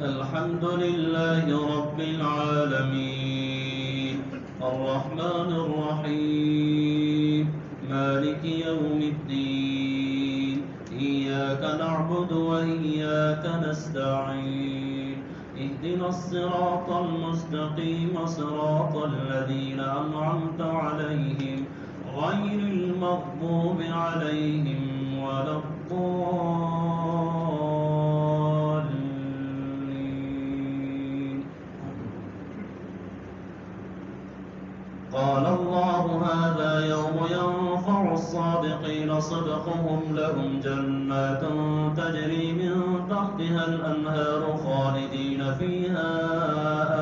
الحمد لله رب العالمين الرحمن الرحيم مالك يوم الدين إياك نعبد وإياك نستعين اهدنا الصراط المستقيم صراط الذين أنعمت عليهم غير المغضوب عليهم ولا الضالين. قال الله هذا يوم ينفع الصادقين صدقهم لهم جنات تجري من تحتها الأنهار خالدين فيها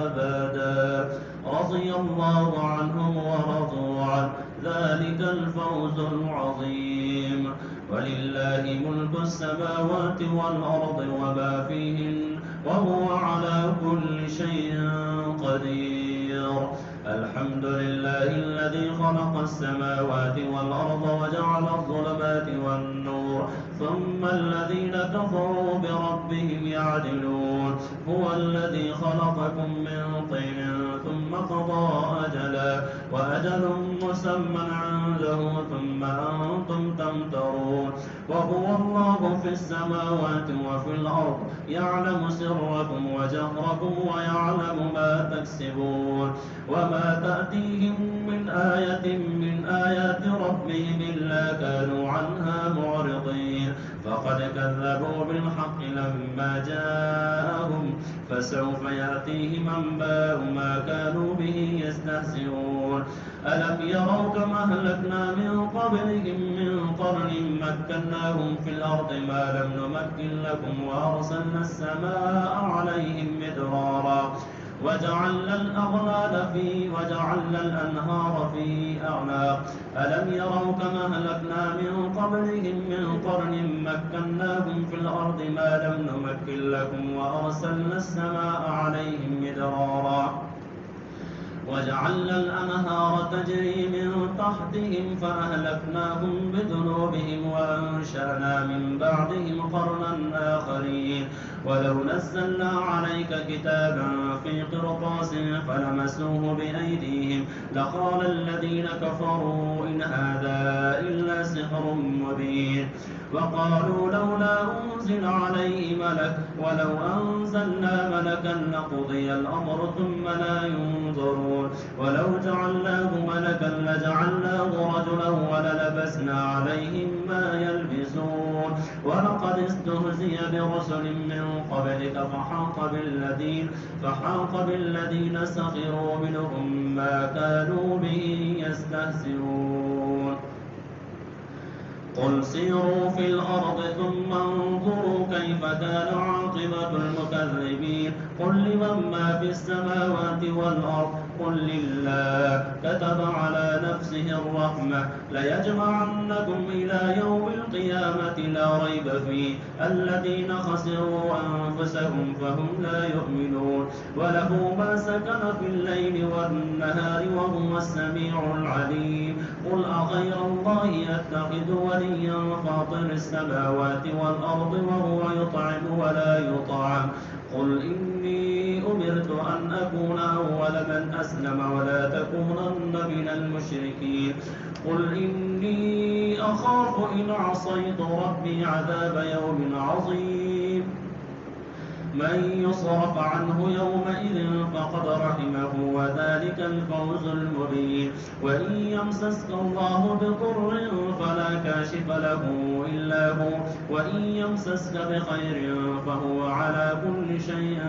أبدا رضي الله عنهم ورضوا عنه ذلك الفوز العظيم ولله ملك السماوات والأرض وما فيهن وهو على كل شيء قدير الحمد لله الذي خلق السماوات والأرض وجعل الظلمات والنور ثم الذين كفروا بربهم يعدلون هو الذي خلقكم من طين ثم قضى أجلا وأجل مسمى عنده ثم أنتم تمترون وهو الله في السماوات وفي الأرض يعلم سركم وجهركم ويعلم ما تكسبون وما تأتيهم من آية من آيات ربهم إلا كانوا عنها معرضين فقد كذبوا بالحق لما جاءهم فسوف يأتيهم أنباء ما كانوا به يستهزئون ألم يروا كما أهلكنا من قبلهم من قرن مكناهم في الأرض ما لم نمكن لكم وأرسلنا السماء عليهم مدرارا وجعلنا الأنهار في أعناق ألم يروا كما أهلكنا من قبلهم من قرن مكناهم في الأرض ما لم نمكن لكم وأرسلنا السماء عليهم مدرارا وجعلنا الأنهار تجري من تحتهم فأهلكناهم بذنوبهم وأنشأنا من بعدهم قرنا آخرين ولو نزلنا عليك كتابا في قرطاس فلمسوه بأيديهم لقال الذين كفروا إن هذا إلا سحر مبين وقالوا لولا أنزل عليه ملك ولو أنزلنا ملكا لقضي الأمر ثم لا ينظرون ولو جعلناه ملكا لجعلناه رجلا وللبسنا عليهم ما يلبسون ولقد استهزئ برسل من قبلك فحاق بالذين سخروا منهم ما كانوا به يستهزئون قل سيروا في الأرض ثم انظروا كيف كان عاقبة المكذبين قل لمن ما في السماوات والأرض قل لله كتب على نفسه الرحمة ليجمعنكم إلى يوم القيامة لا ريب فيه الذين خسروا أنفسهم فهم لا يؤمنون وله ما سكن في الليل والنهار وهو السميع العليم قل أغير الله أتخذ وليا فاطر السماوات والأرض وهو يطعم ولا يطعم قل إني أمرت أن أكون أول من أسلم ولا تكونن من المشركين قل إني أخاف إن عصيت ربي عذاب يوم عظيم من يصرف عنه يومئذ فقد رحمه وذلك الفوز المبين وإن يمسسك الله بضر فلا كاشف له إلا هو وإن يمسسك بخير فهو على كل شيء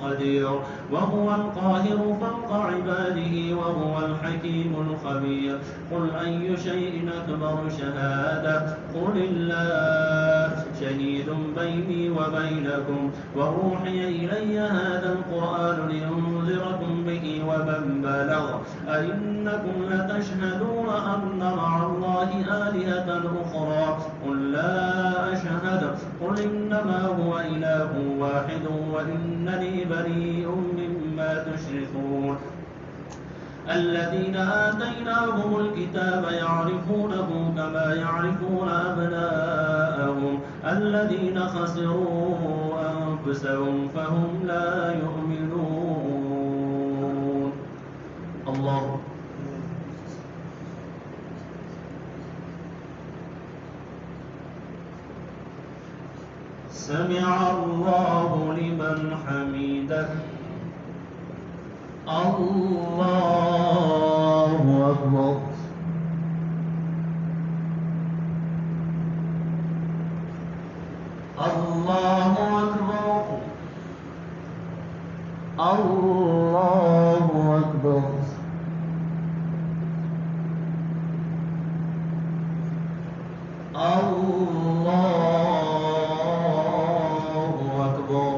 قدير وهو القاهر فوق عباده وهو الحكيم الخبير قل أي شيء أكبر شهادة قل الله شهيد بيني وبينكم وأوحي إلي هذا القرآن لأنذركم به ومن بلغ أئنكم لتشهدون أن مع الله آلهة أخرى قل لا أشهد قل إنما هو إله واحد وإنني بريء مما تشركون الذين آتيناهم الكتاب يعرفونه كما يعرفون أبناءهم الذين خسروا أنفسهم فهم لا يؤمنون. الله. سمع الله لمن حمده. الله أكبر. الله أكبر. الله أكبر. الله أكبر.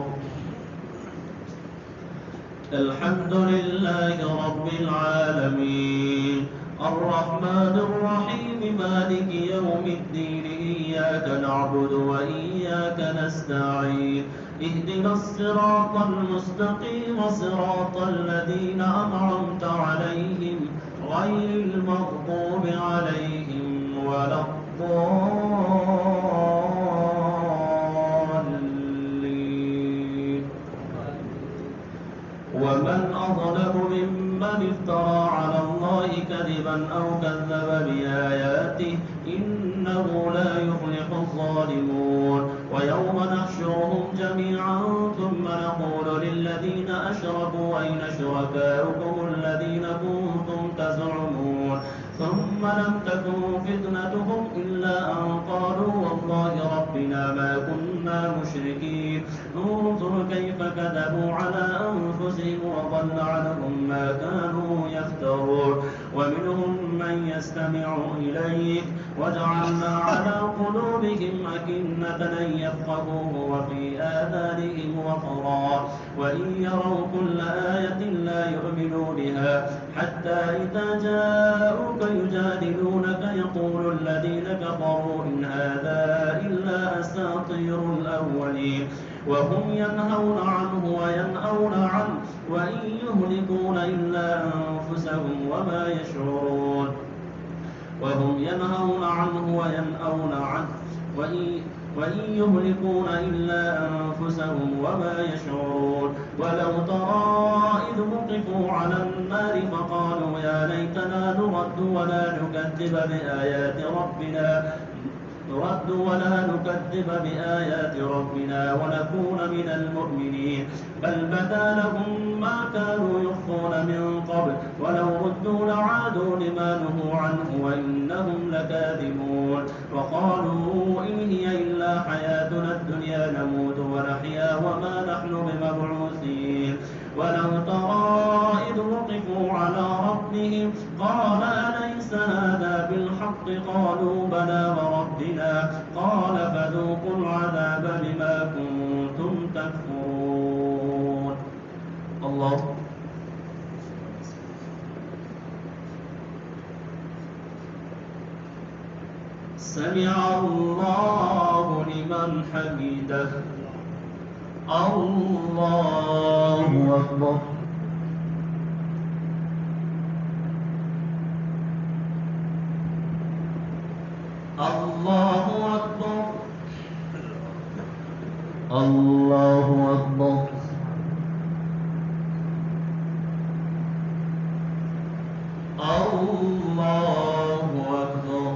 الحمد لله رب العالمين الرحمن الرحيم مالك يوم الدين إياك نعبد وإياك نستعين اهدنا الصراط المستقيم صراط الذين أنعمت عليهم غير المغضوب عليهم ولا الضالين. ومن أظلم ممن افترى على الله كذبا أو كذب بآياته إنه لا يفلح الظالمون. ويوم نحشرهم جميعا ثم نقول للذين أشركوا أين شركاؤكم الذين كنتم تزعمون ثم لم تكن فتنتهم إلا أن قالوا والله ربنا ما كنا مشركين. انظر كيف كذبوا على أنفسهم وضل عنهم ما كانوا يفترون. ومنهم من يستمع إليك وجعلنا على قلوبهم أكنة أن يفقهوه وفي آذانهم وقرا وإن يروا كل آية لا يؤمنوا بها حتى إذا جاءوك يجادلونك يقول الذين كفروا إن هذا إلا أساطير الأولين وهم ينهون عنه وينأون عنه وإن يهلكون إلا أنفسهم وما يشعرون. وهم ينهون عنه وينأون عنه وإن يهلكون إلا أنفسهم وما يشعرون. ولو ترى إذ وقفوا على النار فقالوا يا ليتنا نرد ولا نكذب بآيات ربنا ونكون من المؤمنين بل بدا لهم ما كانوا يخفون من قبل ولو ردوا لعادوا لما نهوا عنه وإنهم لكاذبون. وقالوا إن هي إلا حياتنا الدنيا نموت ونحيا وما نحن بمبعوثين. ولو ترى إذ وقفوا على ربهم قال أليس هذا بالحق قالوا بلى وربنا قال فذوقوا العذاب بما كنتم تكفرون. الله. سمع الله لمن حمده. الله أكبر. الله أكبر. الله أكبر. الله أكبر.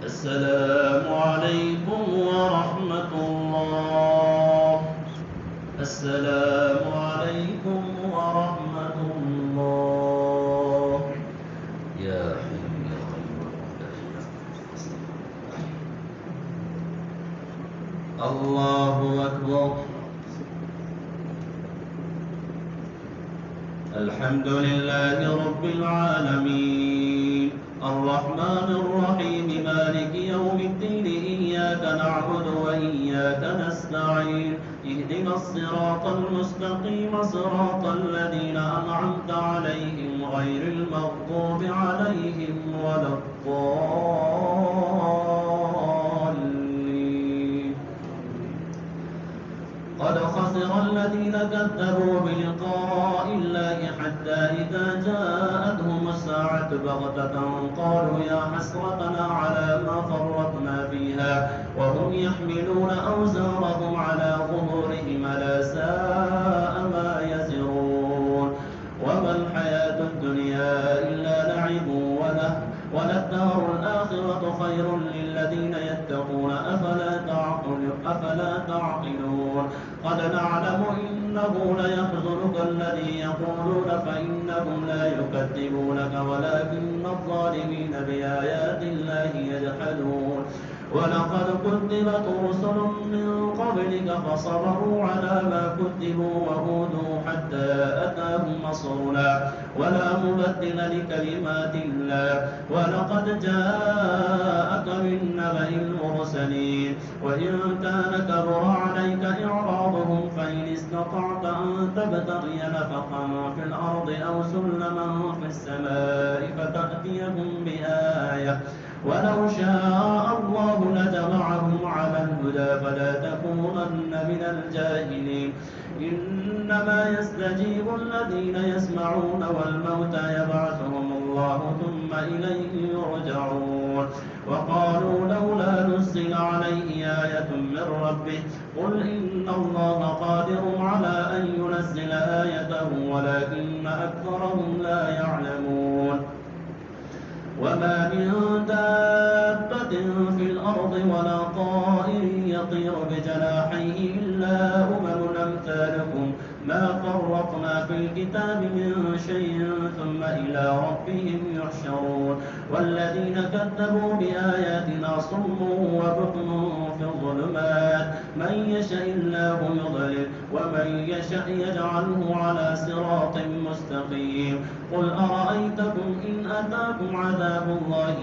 السلام عليكم ورحمة الله. السلام عليكم ورحمة الله. يا حي يا قيوم. الله أكبر. الحمد لله رب العالمين الرحمن الرحيم مالك يوم الدين إياك نعبد وإياك وإياك نستعين اهدنا الصراط المستقيم صراط الذين أنعمت عليهم غير المغضوب عليهم ولا الضالين. قد خسر الذين كذبوا بلقاء الله حتى إذا جاءتهم الساعة بغتة قالوا يا حسرتنا على ما فرطنا فيها وهم يحملون أوزارهم على ظهورهم ألا ساء ما يزرون. وما الحياة الدنيا إلا لعب وللدار الآخرة خير للذين يتقون أفلا تعقلون. قد نعلم إنه ليحزنك الذي يقولون فإنهم لا يكذبونك ولكن الظالمين بآيات الله يجحدون. ولقد كذبت رسل من قبلك فصبروا على ما كذبوا وأوذوا حتى أتاهم نصرنا ولا مبدل لكلمات الله. ولقد جاءك من نبأ المرسلين وإن كان كبر عليك إعراضهم فإن استطعت أن تبتغي نفقا في الأرض أو سلما في السماء فتأتيهم بآية ولو شاء الله لجمعهم على الهدى فلا تكونن من الجاهلين. إنما يستجيب الذين يسمعون والموتى يبعثهم الله ثم إليه يرجعون. وقالوا لولا نزل عليه آية من ربه قل إن الله قادر على أن ينزل آية ولكن أكثرهم لا يعلمون. وما من دابة في الأرض ولا طائر يطير بجناحيه إلا أمثالكم ما فرطنا في الكتاب من شيء ثم إلى ربهم يحشرون. والذين كذبوا بآياتنا صم وبكم في الظلمات من يشاء الله يضلل ومن يشاء يجعله على صراط مستقيم. قل أرأيتكم إن أتاكم عذاب الله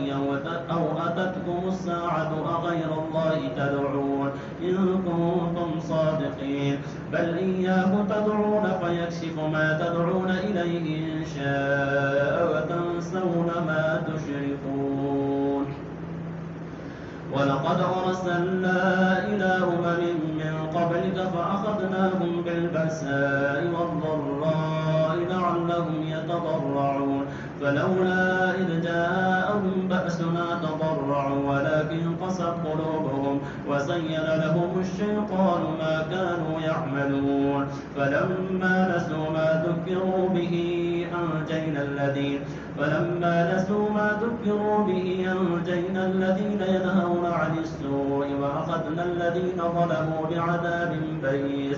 أو أتتكم الساعة أغير الله تدعون إن كنتم صادقين بل إياه تدعون فيكشف ما تدعون إليه إن شاء وتنسون ما تشركون. ولقد أرسلنا إلى من قبلك فأخذناهم بالبأساء والضراء لعلهم يتضرعون فلولا إذ جاءهم بأسنا تضرعوا ولكن قست قلوبهم وزين لهم الشيطان ما كانوا يعملون. فلما نسوا ما ذكروا به أنجينا الذين ينهون عن السوء وأخذنا الذين ظلموا بعذاب بئيس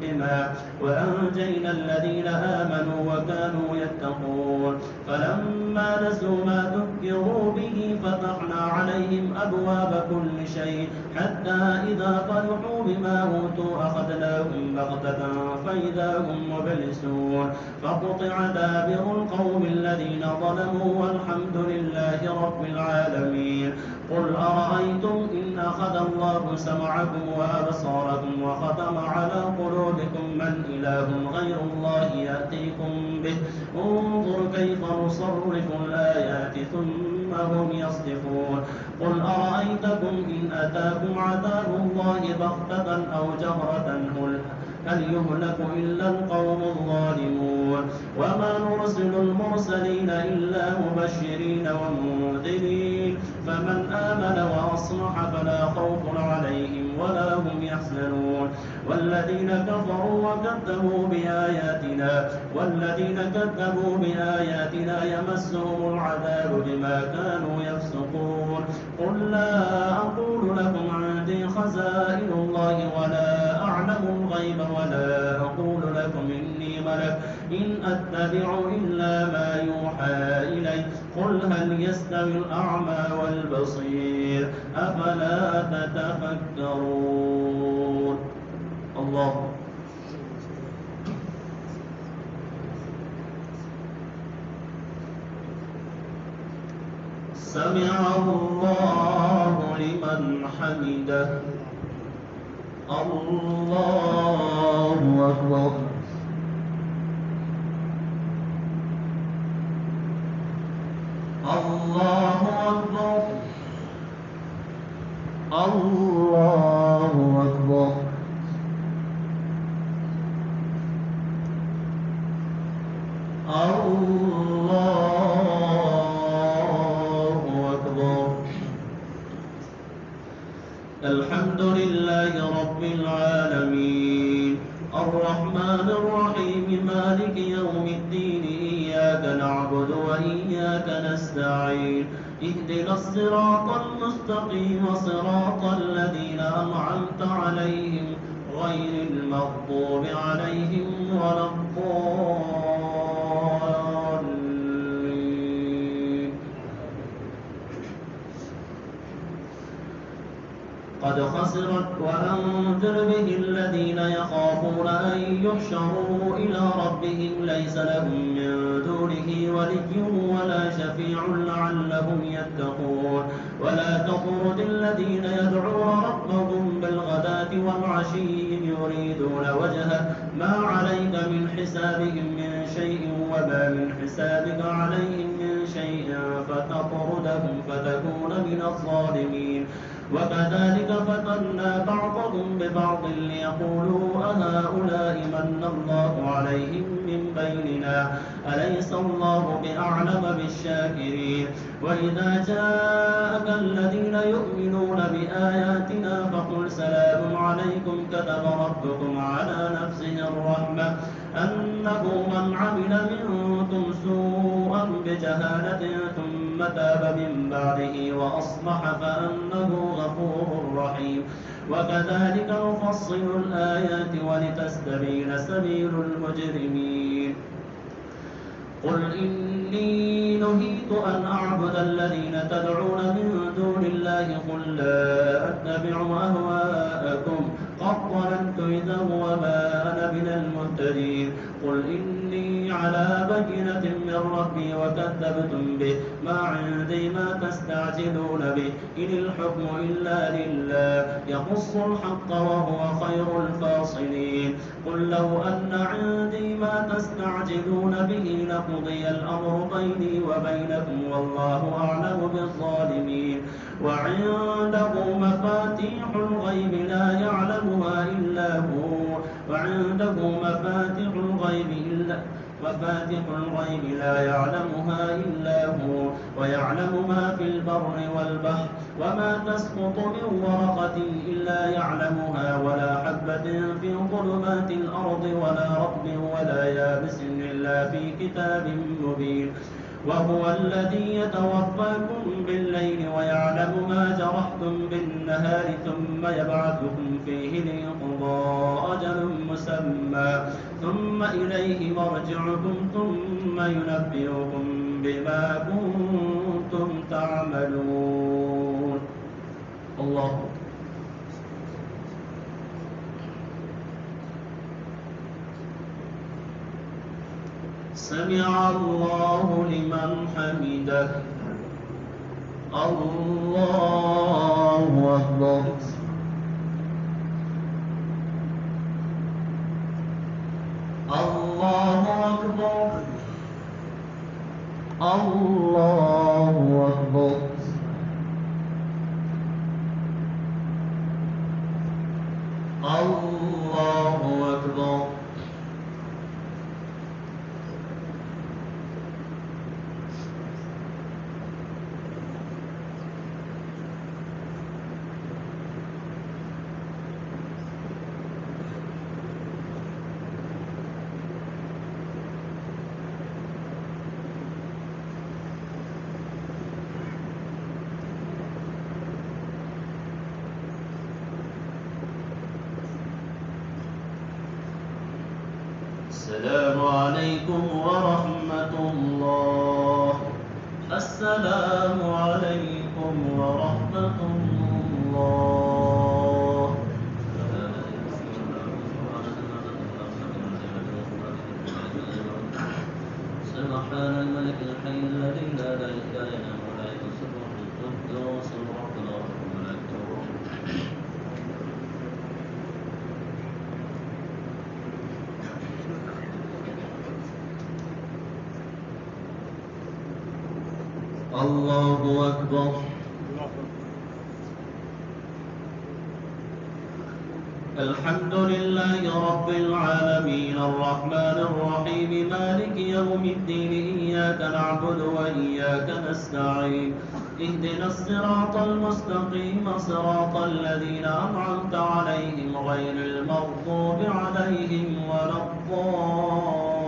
بما وأنجينا الذين آمنوا وكانوا يتقون. فلما نسوا ما ذكروا به فتحنا عليهم أبواب كل شيء حتى إذا فرحوا بما أوتوا أخذناهم بغتة فإذا هم مبلسون فقطع دابر القوم الذين ظلموا والحمد لله رب العالمين. قل أرأيتم إن أخذ الله سمعكم وأبصاركم وختم على قلوبكم من إله غير الله يأتيكم به انظر كيف نصرف الآيات ثم هم يصدفون. قل أرأيتكم إن أتاكم عذاب الله بغتة أو جهرة هل يهلك إلا القوم الظالمون. وما نرسل المرسلين إلا مبشرين ومنذرين فمن آمن وأصلح فلا خوف عليهم ولا هم يحزنون. والذين كذبوا بآياتنا يمسهم العذاب بما كانوا يفسقون. قل لا أقول لكم عندي خزائن الله ولا أعلم الغيب ولا أقول لكم إني ملك إن أتبع إلا ما يوحى إلي قل هل يستوي الأعمى والبصير أفلا تتفكرون. الله سمع الله لمن حمده. الله أكبر. الله أكبر. الله أكبر. الله أكبر. الحمد لله رب العالمين الرحمن الرحيم مالك يوم الدين إياك نعبد وإياك نستعين اهدنا الصراط المستقيم صراط الذين أنعمت عليهم غير المغضوب عليهم ولا الضالين. قد خسرت وأنذر به الذين يخافون أن يحشروا إلى ربهم ليس لهم من دونه ولي ولا شفيع لعلهم يتقون. ولا تطرد الذين يدعون ربهم بالغداة والعشي يريدون وجهه ما عليك من حسابهم من شيء وما من حسابك عليهم من شيء فتطردهم فتكون من الظالمين. وكذلك فتنا بعضهم ببعض ليقولوا أهؤلاء من الله عليهم من بيننا أليس الله بأعلم بالشاكرين. وإذا جاءك الذين يؤمنون بآياتنا فقل سلام عليكم كتب ربكم على نفسه الرحمة أنه من عمل منكم سوءا بجهالة ثم تاب من بعده وأصلح فأنه غفور رحيم. وكذلك نفصل الآيات ولتستبين سبيل المجرمين. قل إني نهيت أن أعبد الذين تدعون من دون الله قل لا أتبع أهواءكم قد ضللت إذا وما أنا من المهتدين. قل إني على بينة من ربي وكذبتم به ما عندي ما تستعجلون به إن الحكم إلا لله يقص الحق وهو خير الفاصلين. قل لو أن عندي ما تستعجلون به لقضي الأمر بيني وبينكم والله أعلم بالظالمين. وعنده مفاتيح الغيب لا يعلمها إلا هو مفاتح الغيب لا يعلمها إلا هو ويعلم ما في البر والبحر وما تسقط من ورقة إلا يعلمها ولا حبة في ظلمات الأرض ولا رطب ولا يابس إلا في كتاب مبين. وهو الذي يتوفاكم بالليل ويعلم ما جرحتم بالنهار ثم يبعثكم فيه ليقضى أجل مسمى ثم إليه مرجعكم ثم ينبئكم بما كنتم تعملون. الله سمع الله لمن حمده. الله أكبر. الله أكبر. الله أكبر. الله أكبر. السلام عليكم ورحمة الله. السلام عليكم ورحمة الله. سبحان الملك الحي الذي لا إله إلا هو ولا ينصر قدوس ربنا وملائكته وروحه. الله أكبر. الحمد لله رب العالمين الرحمن الرحيم مالك يوم الدين إياك نعبد وإياك نستعين اهدنا الصراط المستقيم صراط الذين أنعمت عليهم غير المغضوب عليهم ولا الضالين.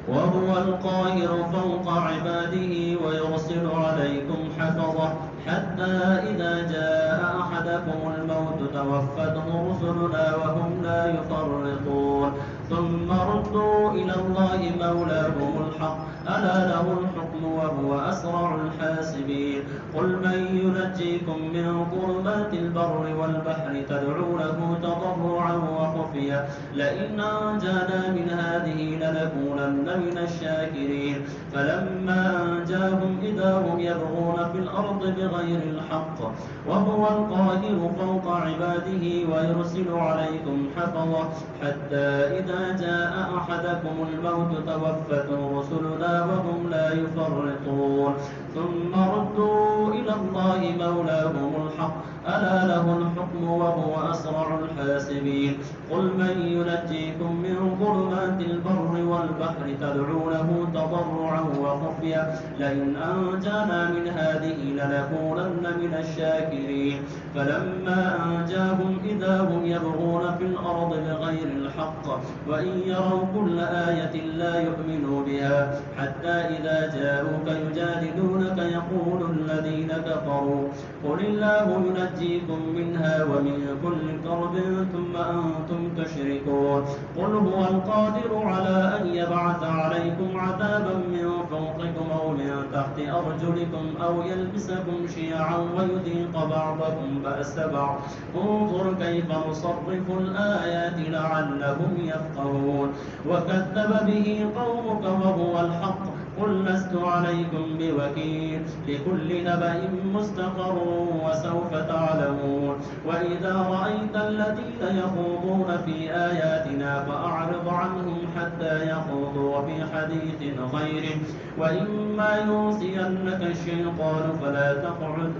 وهو القاهر فوق عباده ويرسل عليكم حفظه حتى إذا جاء أحدكم الموت توفته رسلنا وهم لا يفرطون ثم ردوا إلى الله مولاهم الحق ألا له الحكم وهو أسرع الحاسبين. قل من ينجيكم من ظلمات البر والبحر تدعونه تضرعا وخفيا لئن أنجانا من هذه لنكونن من الشاكرين. فلما أنجاهم إذا هم يبغون في الأرض بغير الحق وهو القاهر فوق عباده ويرسل عليكم حفظه حتى إذا جاء أحدكم الموت توفته رسلنا وهم لا يفرطون ثم ردوا إلى الله مولاهم الحق ألا له الحكم وهو أسرع الحاسبين. قل من ينجيكم من ظلمات البر والبحر تدعونه تضرعا وخفيا لئن أنجانا من هذه لنكونن من الشاكرين. فلما أنجاهم إذا هم يبغون في الأرض بغير الحق وإن يروا كل آية لا يؤمنوا بها حتى إذا جاءوك يجادلونك يقول الذين كفروا قل الله ينجيكم منها ومن كل كرب ثم أنتم تشركون. قل هو القادر على أن يبعث عليكم عذابا من فوقكم أو من تحت أرجلكم أو يلبسكم شيعا ويذيق بعضكم بأس بعض انظر كيف نصرف الآيات لعلهم يفقهون. وكذب به قومك وهو الحق قل لست عليكم بوكيل لكل نبأ مستقر وسوف تعلمون. وإذا رأيت الذين يخوضون في آياتنا فأعرض عنهم حتى يخوضوا في حديث غيره وإما ينسينك الشيطان فلا تقعد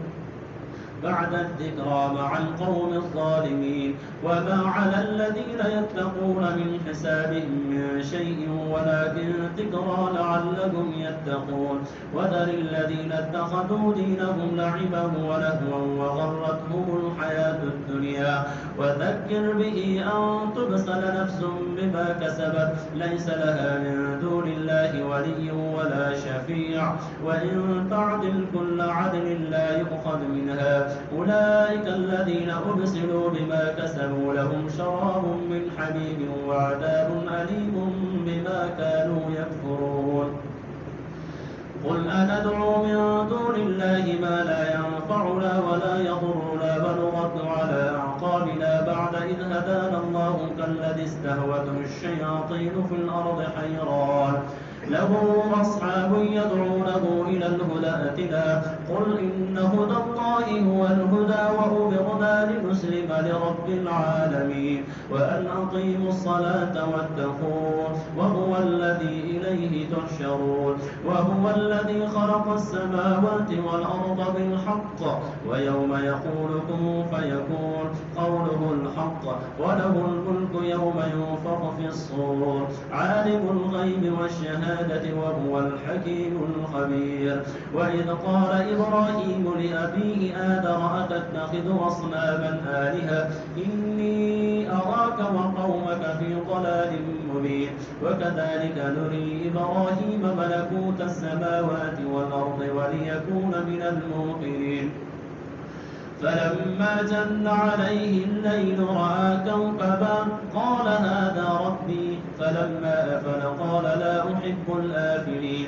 بعد الذكرى مع القوم الظالمين. وما على الذين يتقون من حسابهم من شيء ولكن ذكرى لعلهم يتقون. وذر الذين اتخذوا دينهم لعبا ولهوا وغرتهم الحياة الدنيا وذكر به أن تبصل نفس بما كسبت ليس لها من دون الله ولي ولا شفيع وإن تعدل كل عدل لا يؤخذ منها. أولئك الذين أبسلوا بما كسبوا لهم شراب من حميم وعذاب أليم بما كانوا يكفرون. قل أندعو من دون الله ما لا ينفعنا ولا يضرنا ونرد على أعقابنا بعد إذ هدانا الله كالذي استهوته الشياطين في الأرض حيران له أصحاب يدعونه إلى الهدى ائتنا قل إن هدى الله هو الهدى وأمرنا لنسلم لرب العالمين وأن أقيموا الصلاة واتقوه وهو الذي إليه تحشرون. وهو الذي خلق السماوات والأرض بالحق ويوم يقول كن فيكون قوله الحق وله الملك يوم ينفخ في الصور عالم الغيب والشهادة وهو الحكيم الخبير. وإذ قال إبراهيم لأبيه آذر أتتخذ أصناما آلهة إني أراك وقومك في ضلال مبين. وكذلك نري إبراهيم ملكوت السماوات والأرض وليكون من الموقنين. فلما جن عليه الليل رأى كوكبا قال هذا ربي فلما أفل قال لا أحب الآفلين.